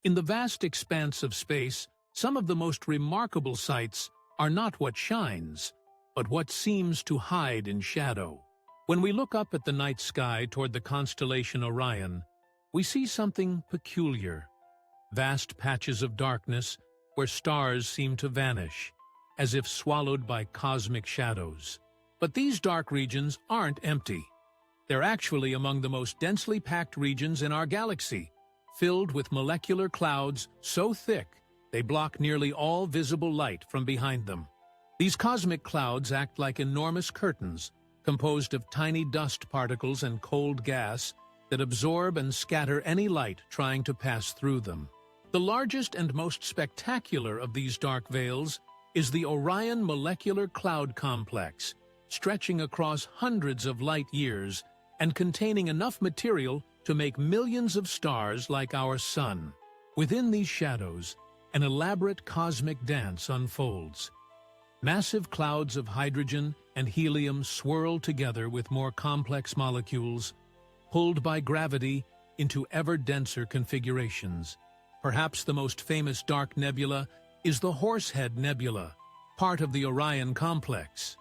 In the vast expanse of space, some of the most remarkable sights are not what shines, but what seems to hide in shadow. When we look up at the night sky toward the constellation Orion, we see something peculiar. Vast patches of darkness where stars seem to vanish, as if swallowed by cosmic shadows. But these dark regions aren't empty. They're actually among the most densely packed regions in our galaxy, filled with molecular clouds so thick they block nearly all visible light from behind them. These cosmic clouds act like enormous curtains, composed of tiny dust particles and cold gas that absorb and scatter any light trying to pass through them. The largest and most spectacular of these dark veils is the Orion Molecular Cloud Complex, stretching across hundreds of light years and containing enough material to make millions of stars like our Sun. Within these shadows, an elaborate cosmic dance unfolds. Massive clouds of hydrogen and helium swirl together with more complex molecules, pulled by gravity into ever-denser configurations. Perhaps the most famous dark nebula is the Horsehead Nebula, part of the Orion complex.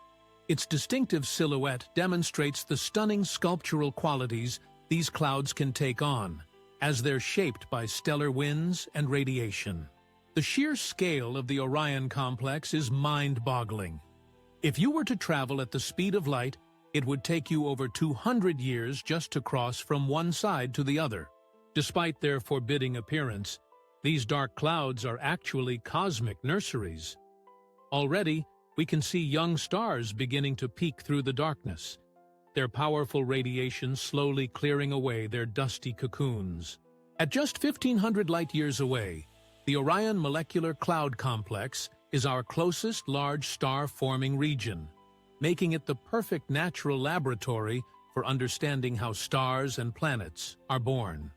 Its distinctive silhouette demonstrates the stunning sculptural qualities these clouds can take on, as they're shaped by stellar winds and radiation. The sheer scale of the Orion complex is mind-boggling. If you were to travel at the speed of light, it would take you over 200 years just to cross from one side to the other. Despite their forbidding appearance, these dark clouds are actually cosmic nurseries. Already, we can see young stars beginning to peek through the darkness, their powerful radiation slowly clearing away their dusty cocoons. At just 1,500 light-years away, the Orion Molecular Cloud Complex is our closest large star-forming region, making it the perfect natural laboratory for understanding how stars and planets are born.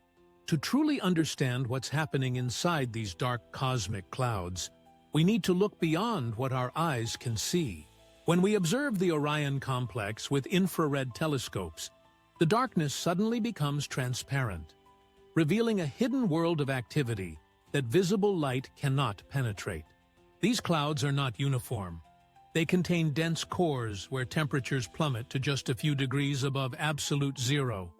To truly understand what's happening inside these dark cosmic clouds, we need to look beyond what our eyes can see. When we observe the Orion complex with infrared telescopes, the darkness suddenly becomes transparent, revealing a hidden world of activity that visible light cannot penetrate. These clouds are not uniform. They contain dense cores where temperatures plummet to just a few degrees above absolute zero,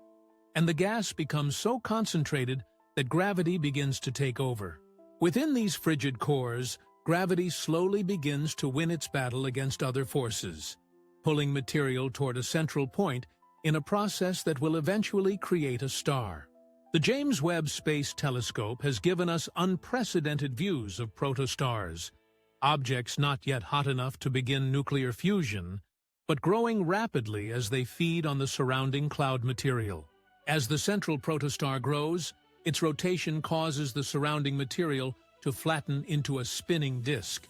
and the gas becomes so concentrated that gravity begins to take over. Within these frigid cores, gravity slowly begins to win its battle against other forces, pulling material toward a central point in a process that will eventually create a star. The James Webb Space Telescope has given us unprecedented views of protostars, objects not yet hot enough to begin nuclear fusion, but growing rapidly as they feed on the surrounding cloud material. As the central protostar grows, its rotation causes the surrounding material to flatten into a spinning disk.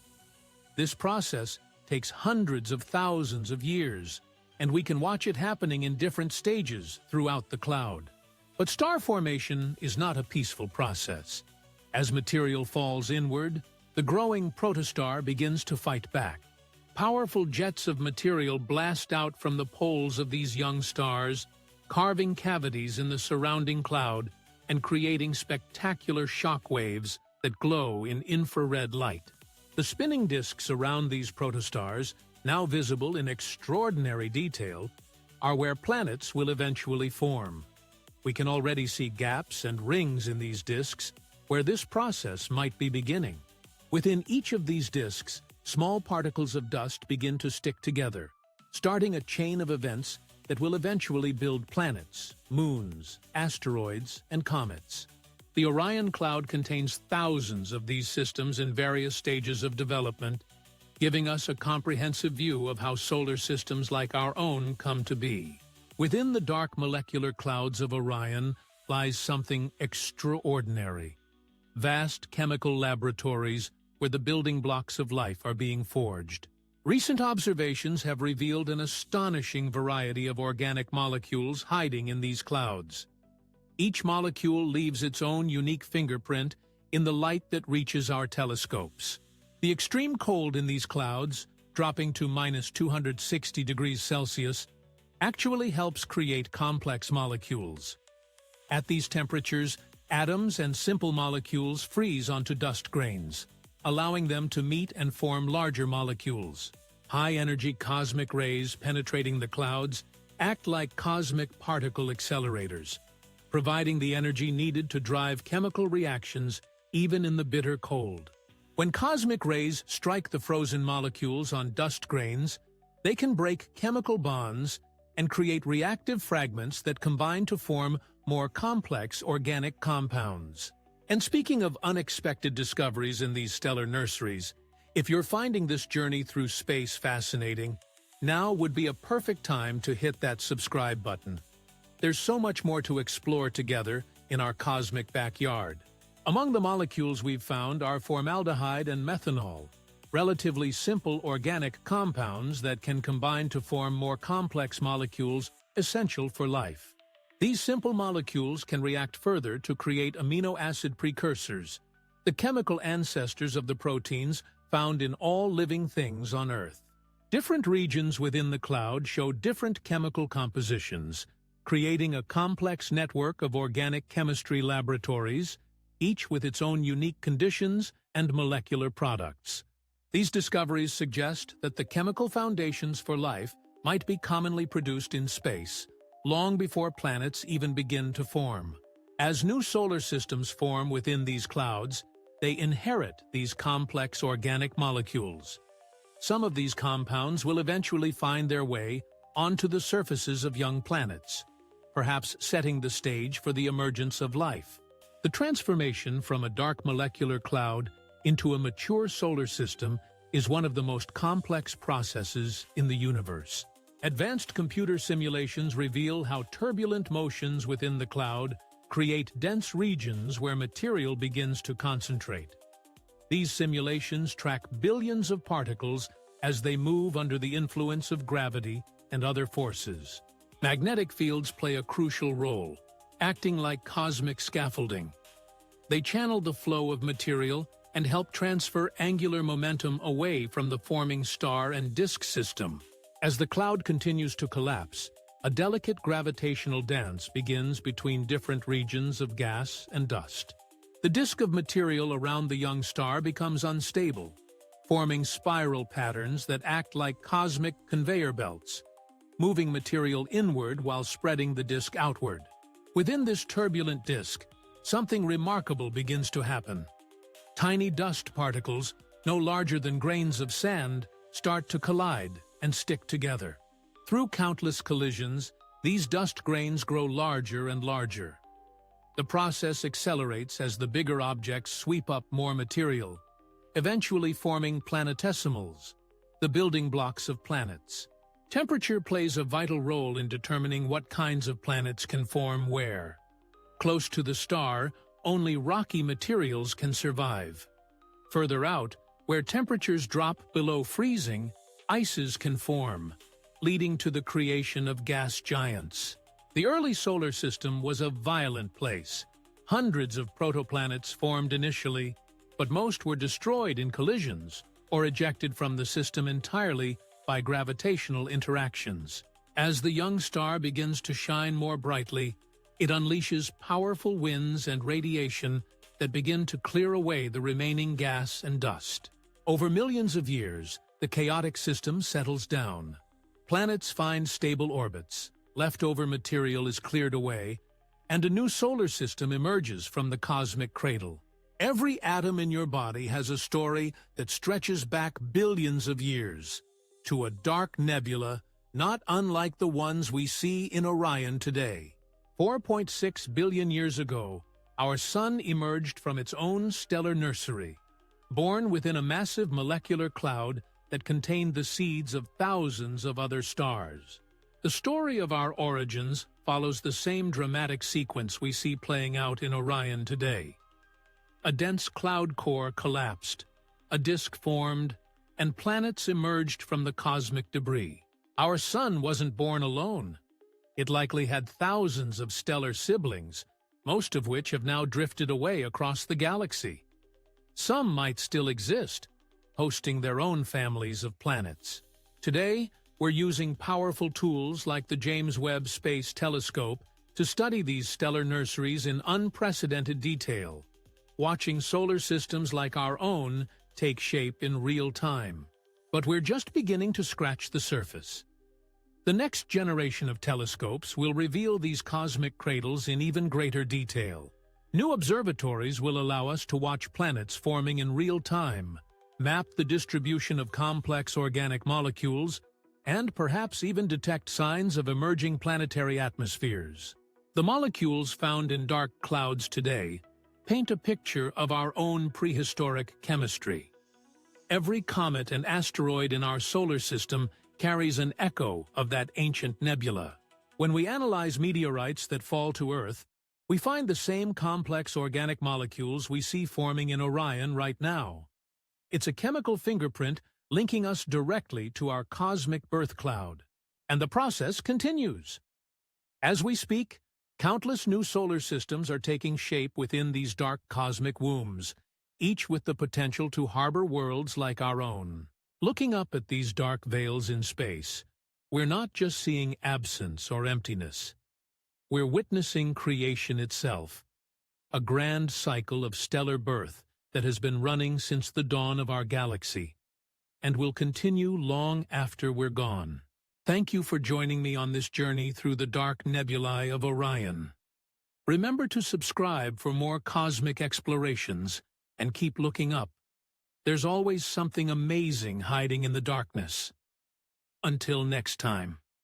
This process takes hundreds of thousands of years, and we can watch it happening in different stages throughout the cloud. But star formation is not a peaceful process. As material falls inward, the growing protostar begins to fight back. Powerful jets of material blast out from the poles of these young stars, carving cavities in the surrounding cloud and creating spectacular shock waves that glow in infrared light. The spinning disks around these protostars, now visible in extraordinary detail, are where planets will eventually form. We can already see gaps and rings in these disks where this process might be beginning. Within each of these disks, small particles of dust begin to stick together, starting a chain of events that will eventually build planets, moons, asteroids, and comets. The Orion Cloud contains thousands of these systems in various stages of development, giving us a comprehensive view of how solar systems like our own come to be. Within the dark molecular clouds of Orion lies something extraordinary. Vast chemical laboratories where the building blocks of life are being forged. Recent observations have revealed an astonishing variety of organic molecules hiding in these clouds. Each molecule leaves its own unique fingerprint in the light that reaches our telescopes. The extreme cold in these clouds, dropping to -260 degrees Celsius, actually helps create complex molecules. At these temperatures, atoms and simple molecules freeze onto dust grains, allowing them to meet and form larger molecules. High-energy cosmic rays penetrating the clouds act like cosmic particle accelerators, providing the energy needed to drive chemical reactions even in the bitter cold. When cosmic rays strike the frozen molecules on dust grains, they can break chemical bonds and create reactive fragments that combine to form more complex organic compounds. And speaking of unexpected discoveries in these stellar nurseries, if you're finding this journey through space fascinating, now would be a perfect time to hit that subscribe button. There's so much more to explore together in our cosmic backyard. Among the molecules we've found are formaldehyde and methanol, relatively simple organic compounds that can combine to form more complex molecules essential for life. These simple molecules can react further to create amino acid precursors, the chemical ancestors of the proteins found in all living things on Earth. Different regions within the cloud show different chemical compositions, creating a complex network of organic chemistry laboratories, each with its own unique conditions and molecular products. These discoveries suggest that the chemical foundations for life might be commonly produced in space, long before planets even begin to form. As new solar systems form within these clouds, they inherit these complex organic molecules. Some of these compounds will eventually find their way onto the surfaces of young planets, perhaps setting the stage for the emergence of life. The transformation from a dark molecular cloud into a mature solar system is one of the most complex processes in the universe. Advanced computer simulations reveal how turbulent motions within the cloud create dense regions where material begins to concentrate. These simulations track billions of particles as they move under the influence of gravity and other forces. Magnetic fields play a crucial role, acting like cosmic scaffolding. They channel the flow of material and help transfer angular momentum away from the forming star and disk system. As the cloud continues to collapse, a delicate gravitational dance begins between different regions of gas and dust. The disk of material around the young star becomes unstable, forming spiral patterns that act like cosmic conveyor belts, moving material inward while spreading the disk outward. Within this turbulent disk, something remarkable begins to happen. Tiny dust particles, no larger than grains of sand, start to collide and stick together. Through countless collisions, these dust grains grow larger and larger. The process accelerates as the bigger objects sweep up more material, eventually forming planetesimals, the building blocks of planets. Temperature plays a vital role in determining what kinds of planets can form where. Close to the star, only rocky materials can survive. Further out, where temperatures drop below freezing, ices can form, leading to the creation of gas giants. The early solar system was a violent place. Hundreds of protoplanets formed initially, but most were destroyed in collisions or ejected from the system entirely by gravitational interactions. As the young star begins to shine more brightly, it unleashes powerful winds and radiation that begin to clear away the remaining gas and dust. Over millions of years, the chaotic system settles down. Planets find stable orbits, leftover material is cleared away, and a new solar system emerges from the cosmic cradle. Every atom in your body has a story that stretches back billions of years to a dark nebula not unlike the ones we see in Orion today. 4.6 billion years ago, our Sun emerged from its own stellar nursery, born within a massive molecular cloud that contained the seeds of thousands of other stars. The story of our origins follows the same dramatic sequence we see playing out in Orion today. A dense cloud core collapsed, a disk formed, and planets emerged from the cosmic debris. Our Sun wasn't born alone. It likely had thousands of stellar siblings, most of which have now drifted away across the galaxy. Some might still exist, hosting their own families of planets. Today, we're using powerful tools like the James Webb Space Telescope to study these stellar nurseries in unprecedented detail, watching solar systems like our own take shape in real time. But we're just beginning to scratch the surface. The next generation of telescopes will reveal these cosmic cradles in even greater detail. New observatories will allow us to watch planets forming in real time, map the distribution of complex organic molecules, and perhaps even detect signs of emerging planetary atmospheres. The molecules found in dark clouds today paint a picture of our own prehistoric chemistry. Every comet and asteroid in our solar system carries an echo of that ancient nebula. When we analyze meteorites that fall to Earth, we find the same complex organic molecules we see forming in Orion right now. It's a chemical fingerprint linking us directly to our cosmic birth cloud. And the process continues. As we speak, countless new solar systems are taking shape within these dark cosmic wombs, each with the potential to harbor worlds like our own. Looking up at these dark veils in space, we're not just seeing absence or emptiness. We're witnessing creation itself, a grand cycle of stellar birth that has been running since the dawn of our galaxy, and will continue long after we're gone. Thank you for joining me on this journey through the dark nebulae of Orion. Remember to subscribe for more cosmic explorations and keep looking up. There's always something amazing hiding in the darkness. Until next time.